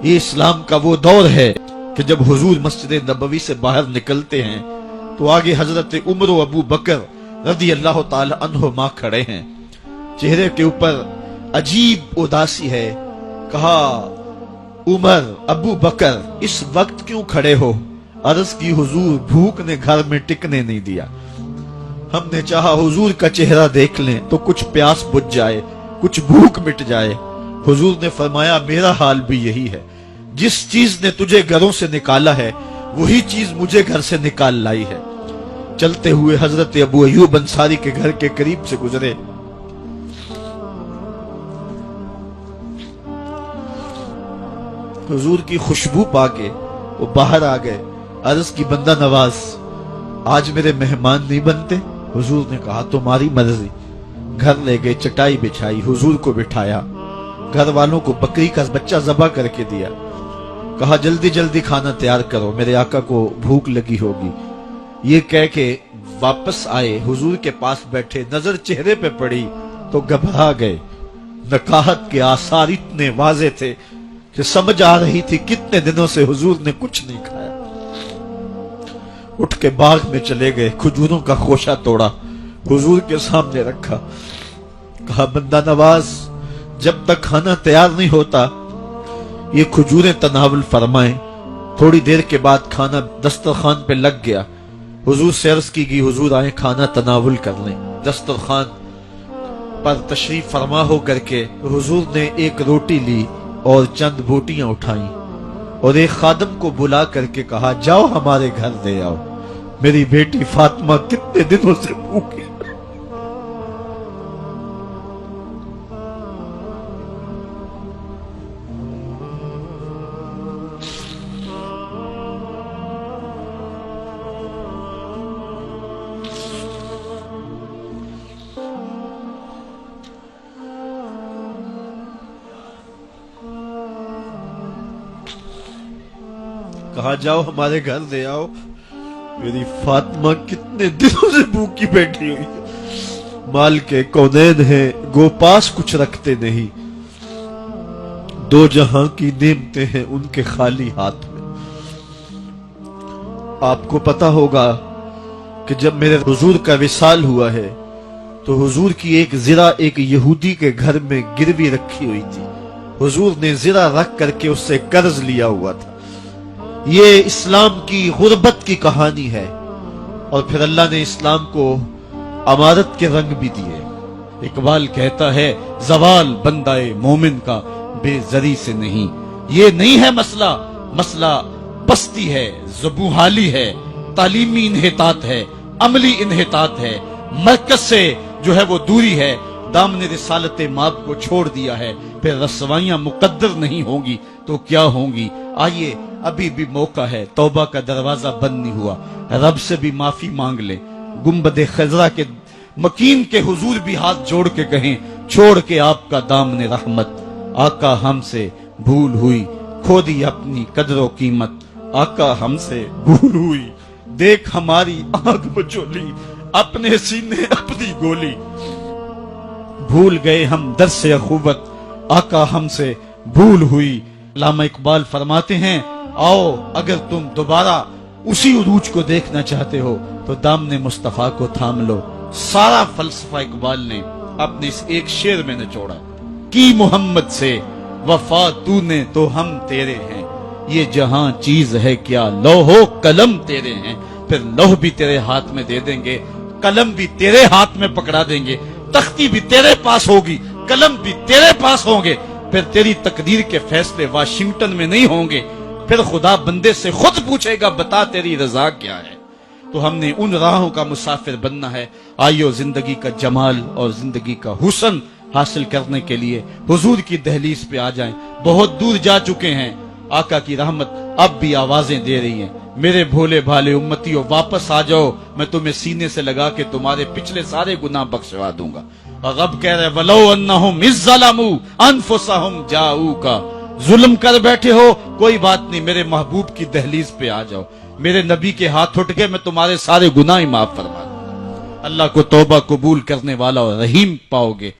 یہ اسلام کا وہ دور ہے کہ جب حضور مسجد نبوی سے باہر نکلتے ہیں تو آگے حضرت عمر و ابو بکر رضی اللہ تعالی عنہما کھڑے ہیں. چہرے کے اوپر عجیب اداسی ہے. کہا عمر ابو بکر اس وقت کیوں کھڑے ہو؟ عرض کی حضور بھوک نے گھر میں ٹکنے نہیں دیا. ہم نے چاہا حضور کا چہرہ دیکھ لیں تو کچھ پیاس بجھ جائے، کچھ بھوک مٹ جائے. حضور نے فرمایا میرا حال بھی یہی ہے. جس چیز نے تجھے گھروں سے نکالا ہے وہی چیز مجھے گھر سے نکال لائی ہے. چلتے ہوئے حضرت ابو ایوب انصاری کے گھر کے قریب سے گزرے. حضور کی خوشبو پا کے وہ باہر آ گئے. عرض کی بندہ نواز آج میرے مہمان نہیں بنتے؟ حضور نے کہا تمہاری مرضی. گھر لے گئے، چٹائی بچھائی، حضور کو بٹھایا، گھر والوں کو بکری کا بچہ ذبح کر کے دیا. کہا جلدی جلدی کھانا تیار کرو، میرے آقا کو بھوک لگی ہوگی. یہ کہہ کے واپس آئے، حضور کے پاس بیٹھے، نظر چہرے پہ پڑی تو گھبرا گئے. نکاحت کے آثار اتنے واضح تھے کہ سمجھ آ رہی تھی کتنے دنوں سے حضور نے کچھ نہیں کھایا. اٹھ کے باغ میں چلے گئے، کھجوروں کا خوشہ توڑا، حضور کے سامنے رکھا. کہا بندہ نواز جب تک کھانا تیار نہیں ہوتا یہ کھجوریں تناول فرمائیں. تھوڑی دیر کے بعد کھانا دسترخوان پہ لگ گیا. حضور سے عرض کی گئی حضور آئیں کھانا تناول کر لیں. دسترخوان پر تشریف فرما ہو کر کے حضور نے ایک روٹی لی اور چند بوٹیاں اٹھائیں اور ایک خادم کو بلا کر کے کہا جاؤ ہمارے گھر دے آؤ، میری بیٹی فاطمہ کتنے دنوں سے بھوکی. کہا جاؤ ہمارے گھر دے آؤ، میری فاطمہ کتنے دنوں سے بھوکی بیٹھی ہوئی ہے. مال کے کونین ہیں گو پاس کچھ رکھتے نہیں، دو جہاں کی نعمتیں ہیں ان کے خالی ہاتھ میں. آپ کو پتا ہوگا کہ جب میرے حضور کا وصال ہوا ہے تو حضور کی ایک زرہ ایک یہودی کے گھر میں گروی رکھی ہوئی تھی. حضور نے زرہ رکھ کر کے اس سے قرض لیا ہوا تھا. یہ اسلام کی غربت کی کہانی ہے اور پھر اللہ نے اسلام کو امارت کے رنگ بھی دیے. اقبال کہتا ہے زوال بندہ مومن کا بے زری سے نہیں. یہ نہیں ہے مسئلہ، مسئلہ پستی ہے، زبوحالی ہے، تعلیمی انحطاط ہے، عملی انحطاط ہے، مرکز سے جو ہے وہ دوری ہے. دامن رسالت ماب کو چھوڑ دیا ہے، پھر رسوائیاں مقدر نہیں ہوں گی تو کیا ہوں گی. آئیے ابھی بھی موقع ہے، توبہ کا دروازہ بند نہیں ہوا، رب سے بھی معافی مانگ لے. گنبد خضرا کے مکین کے حضور بھی ہاتھ جوڑ کے کہیں چھوڑ کے آپ کا دامن رحمت. آقا ہم سے بھول ہوئی، کھو دی اپنی قدر و قیمت. آقا ہم سے بھول ہوئی، دیکھ ہماری آنکھ مچولی، اپنے سینے اپنی گولی. بھول گئے ہم درس اخوت، آقا ہم سے بھول ہوئی. علامہ اقبال فرماتے ہیں آؤ اگر تم دوبارہ اسی عروج کو دیکھنا چاہتے ہو تو دامن مصطفیٰ کو تھام لو. سارا فلسفہ اقبال نے اپنے اس ایک شعر میں نچوڑا. کی محمد سے وفا تو نے تو ہم تیرے ہیں، یہ جہاں چیز ہے کیا لوح و قلم تیرے ہیں. پھر لوح بھی تیرے ہاتھ میں دے دیں گے، قلم بھی تیرے ہاتھ میں پکڑا دیں گے، تختی بھی تیرے پاس ہوگی، قلم بھی تیرے پاس ہوں گے. پھر تیری تقدیر کے فیصلے واشنگٹن میں نہیں ہوں گے، پھر خدا بندے سے خود پوچھے گا بتا تیری رضا کیا ہے. تو ہم نے ان راہوں کا مسافر بننا ہے. آئیو زندگی کا جمال اور زندگی کا حسن حاصل کرنے کے لیے حضور کی دہلیز پہ آ جائیں. بہت دور جا چکے ہیں، آقا کی رحمت اب بھی آوازیں دے رہی ہیں. میرے بھولے بھالے امتیوں واپس آ جاؤ، میں تمہیں سینے سے لگا کے تمہارے پچھلے سارے گناہ بخشوا دوں گا. اور رب کہہ رہے وَلَوْ أَنَّهُمْ إِذْ ظَلَمُوا أَنفُسَهُمْ جَاءُوكَ. ظلم کر بیٹھے ہو کوئی بات نہیں، میرے محبوب کی دہلیز پہ آ جاؤ، میرے نبی کے ہاتھ اٹھ کے میں تمہارے سارے گناہ معاف فرما دوں. اللہ کو توبہ قبول کرنے والا اور رحیم پاؤ گے.